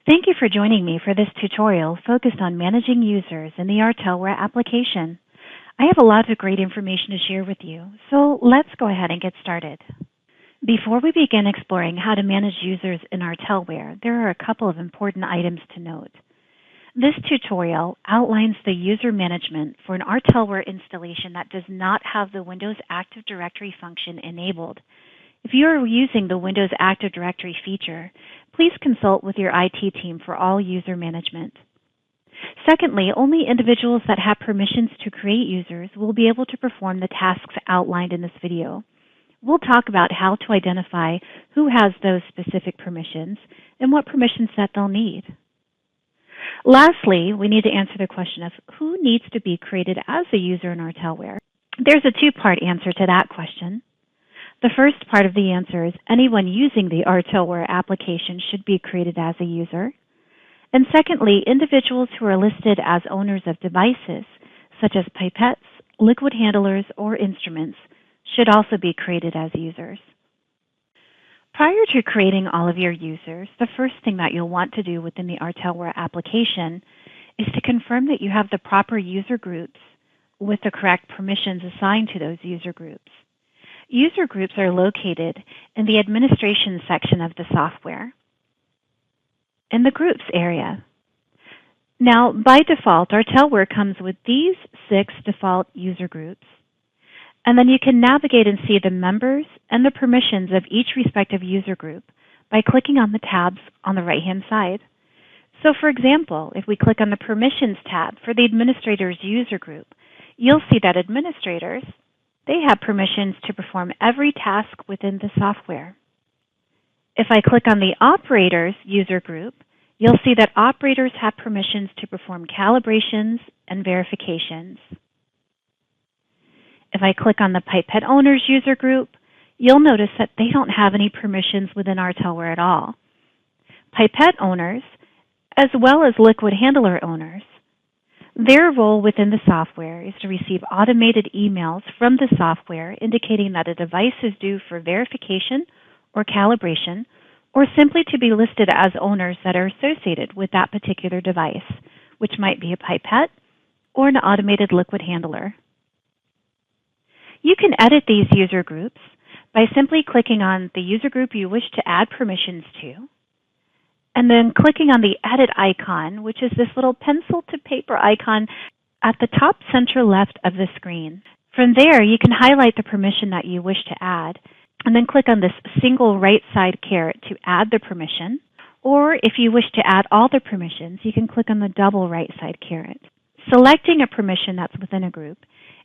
Thank you for joining me for this tutorial focused on managing users in the ArtelWare application. I have a lot of great information to share with you, so let's go ahead and get started. Before we begin exploring how to manage users in ArtelWare, there are a couple of important items to note. This tutorial outlines the user management for an ArtelWare installation that does not have the Windows Active Directory function enabled. If you are using the Windows Active Directory feature, please consult with your IT team for all user management. Secondly, only individuals that have permissions to create users will be able to perform the tasks outlined in this video. We'll talk about how to identify who has those specific permissions and what permission set they'll need. Lastly, we need to answer the question of who needs to be created as a user in ArtelWare. There's a two-part answer to that question. The first part of the answer is anyone using the ArtelWare application should be created as a user. And secondly, individuals who are listed as owners of devices, such as pipettes, liquid handlers, or instruments, should also be created as users. Prior to creating all of your users, the first thing that you'll want to do within the ArtelWare application is to confirm that you have the proper user groups with the correct permissions assigned to those user groups. User groups are located in the administration section of the software, in the Groups area. Now, by default, ArtelWare comes with these 6 default user groups. And then you can navigate and see the members and the permissions of each respective user group by clicking on the tabs on the right-hand side. So for example, if we click on the Permissions tab for the Administrators user group, you'll see that administrators, they have permissions to perform every task within the software. If I click on the Operators user group, you'll see that operators have permissions to perform calibrations and verifications. If I click on the Pipette Owners user group, you'll notice that they don't have any permissions within ArtelWare at all. Pipette owners, as well as liquid handler owners, their role within the software is to receive automated emails from the software indicating that a device is due for verification or calibration, or simply to be listed as owners that are associated with that particular device, which might be a pipette or an automated liquid handler. You can edit these user groups by simply clicking on the user group you wish to add permissions to, and then clicking on the Edit icon, which is this little pencil to paper icon at the top center left of the screen. From there, you can highlight the permission that you wish to add, and then click on this single right side caret to add the permission. Or if you wish to add all the permissions, you can click on the double right side caret. Selecting a permission that's within a group,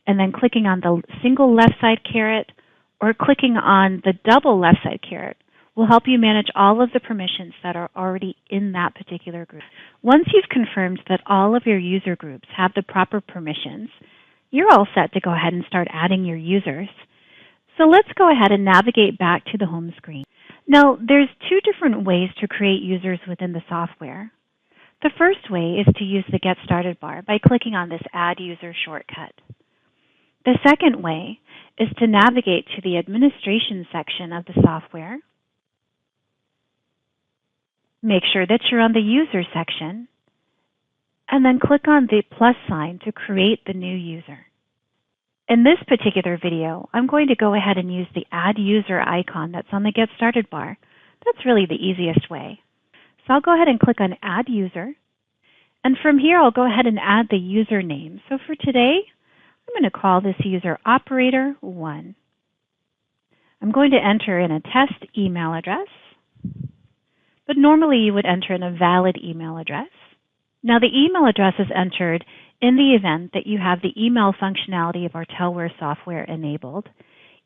and then clicking on the single left side caret or clicking on the double left side caret will help you manage all of the permissions that are already in that particular group. Once you've confirmed that all of your user groups have the proper permissions, you're all set to go ahead and start adding your users. So let's go ahead and navigate back to the home screen. Now, there's 2 different ways to create users within the software. The first way is to use the Get Started bar by clicking on this Add User shortcut. The second way is to navigate to the Administration section of the software. Make sure that you're on the User section, and then click on the plus sign to create the new user. In this particular video, I'm going to go ahead and use the Add User icon that's on the Get Started bar. That's really the easiest way. So I'll go ahead and click on Add User, and from here I'll go ahead and add the username. So for today, I'm going to call this user Operator1. I'm going to enter in a test email address, but normally you would enter in a valid email address. Now the email address is entered in the event that you have the email functionality of ArtelWare software enabled.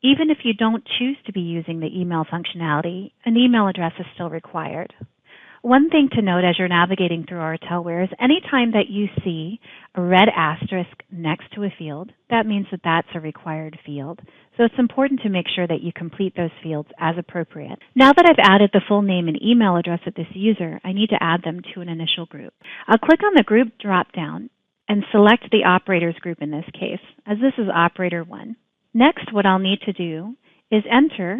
Even if you don't choose to be using the email functionality, an email address is still required. One thing to note as you're navigating through ArtelWare is anytime that you see a red asterisk next to a field, that means that that's a required field. So it's important to make sure that you complete those fields as appropriate. Now that I've added the full name and email address of this user, I need to add them to an initial group. I'll click on the group drop-down and select the operators group in this case, as this is Operator 1. Next, what I'll need to do is enter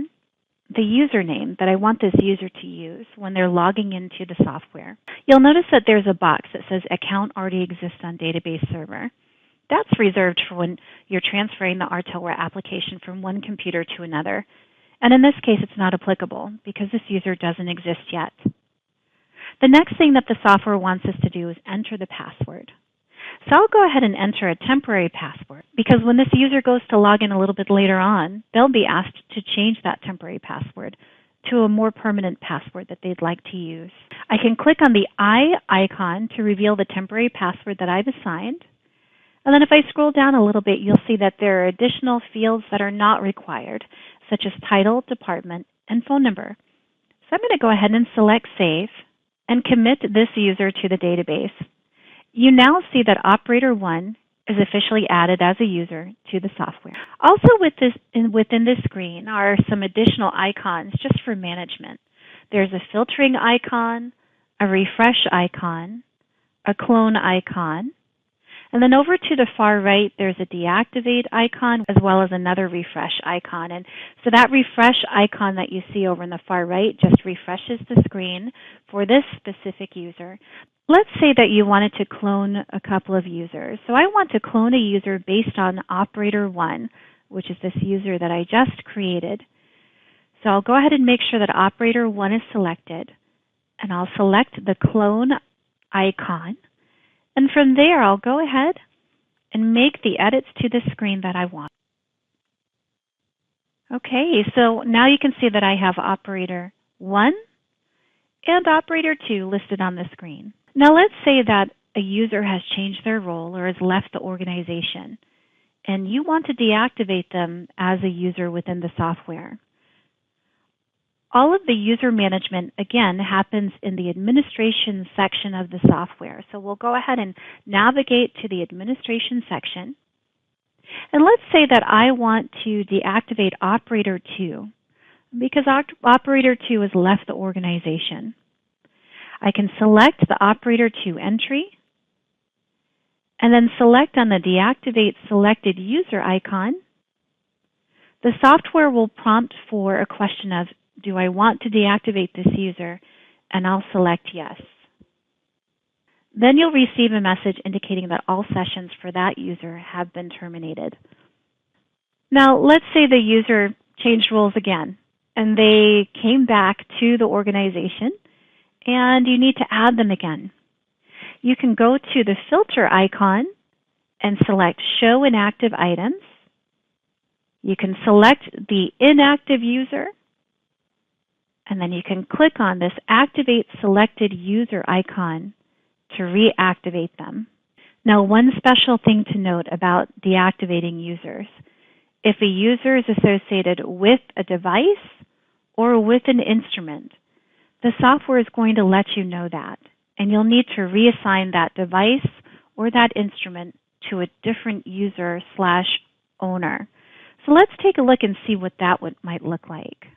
the username that I want this user to use when they're logging into the software. You'll notice that there's a box that says account already exists on database server. That's reserved for when you're transferring the ArtelWare application from one computer to another. And in this case, it's not applicable because this user doesn't exist yet. The next thing that the software wants us to do is enter the password. So I'll go ahead and enter a temporary password because when this user goes to log in a little bit later on, they'll be asked to change that temporary password to a more permanent password that they'd like to use. I can click on the I icon to reveal the temporary password that I've assigned. And then if I scroll down a little bit, you'll see that there are additional fields that are not required, such as title, department, and phone number. So I'm going to go ahead and select Save and commit this user to the database. You now see that Operator 1 is officially added as a user to the software. Also within this screen are some additional icons just for management. There's a filtering icon, a refresh icon, a clone icon, and then over to the far right, there's a deactivate icon as well as another refresh icon. And so that refresh icon that you see over in the far right just refreshes the screen for this specific user. Let's say that you wanted to clone a couple of users. So I want to clone a user based on Operator 1, which is this user that I just created. So I'll go ahead and make sure that Operator 1 is selected, and I'll select the clone icon. And from there, I'll go ahead and make the edits to the screen that I want. Okay, so now you can see that I have Operator 1 and Operator 2 listed on the screen. Now let's say that a user has changed their role or has left the organization, and you want to deactivate them as a user within the software. All of the user management, again, happens in the administration section of the software. So we'll go ahead and navigate to the administration section. And let's say that I want to deactivate Operator 2 because Operator 2 has left the organization. I can select the Operator 2 entry and then select on the Deactivate Selected User icon. The software will prompt for a question of, do I want to deactivate this user? And I'll select yes. Then you'll receive a message indicating that all sessions for that user have been terminated. Now, let's say the user changed roles again, and they came back to the organization, and you need to add them again. You can go to the filter icon and select Show Inactive Items. You can select the inactive user, and then you can click on this Activate Selected User icon to reactivate them. Now, one special thing to note about deactivating users. If a user is associated with a device or with an instrument, the software is going to let you know that, and you'll need to reassign that device or that instrument to a different user/owner. So let's take a look and see what that might look like.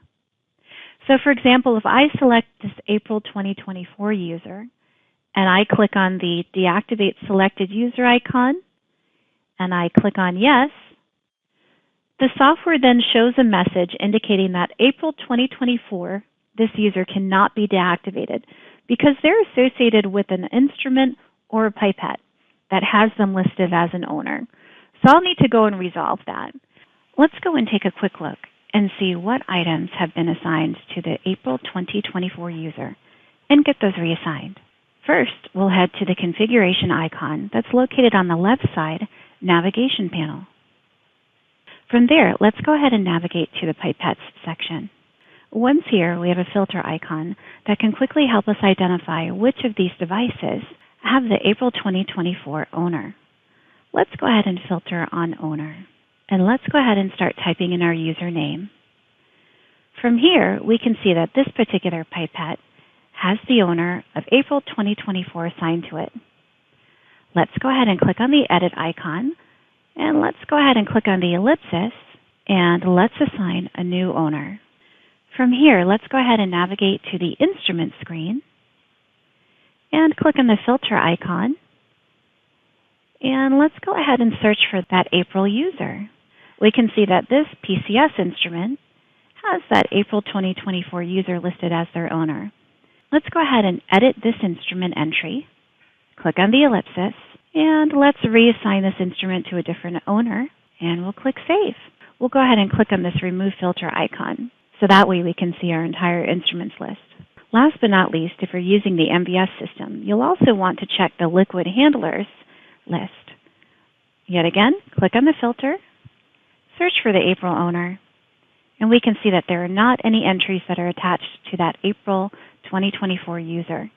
So for example, if I select this April 2024 user, and I click on the Deactivate Selected User icon, and I click on Yes, the software then shows a message indicating that April 2024, this user cannot be deactivated because they're associated with an instrument or a pipette that has them listed as an owner. So I'll need to go and resolve that. Let's go and take a quick look and see what items have been assigned to the April 2024 user and get those reassigned. First, we'll head to the configuration icon that's located on the left side navigation panel. From there, let's go ahead and navigate to the pipettes section. Once here, we have a filter icon that can quickly help us identify which of these devices have the April 2024 owner. Let's go ahead and filter on owner. And let's go ahead and start typing in our username. From here, we can see that this particular pipette has the owner of April 2024 assigned to it. Let's go ahead and click on the edit icon, and let's go ahead and click on the ellipsis, and let's assign a new owner. From here, let's go ahead and navigate to the instrument screen, and click on the filter icon, and let's go ahead and search for that April user. We can see that this PCS instrument has that April 2024 user listed as their owner. Let's go ahead and edit this instrument entry. Click on the ellipsis, and let's reassign this instrument to a different owner, and we'll click Save. We'll go ahead and click on this Remove Filter icon, so that way we can see our entire instruments list. Last but not least, if you're using the MBS system, you'll also want to check the Liquid Handlers list. Yet again, click on the filter, search for the April owner, and we can see that there are not any entries that are attached to that April 2024 user.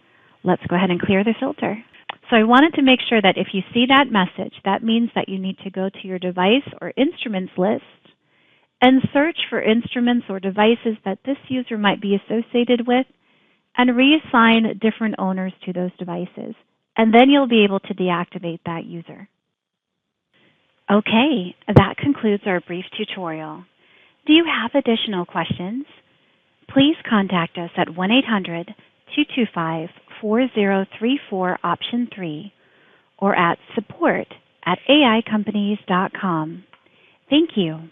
Let's go ahead and clear the filter. So I wanted to make sure that if you see that message, that means that you need to go to your device or instruments list and search for instruments or devices that this user might be associated with and reassign different owners to those devices. And then you'll be able to deactivate that user. Okay, that concludes our brief tutorial. Do you have additional questions? Please contact us at 1-800-225-4034 option 3 or at support@aicompanies.com. Thank you.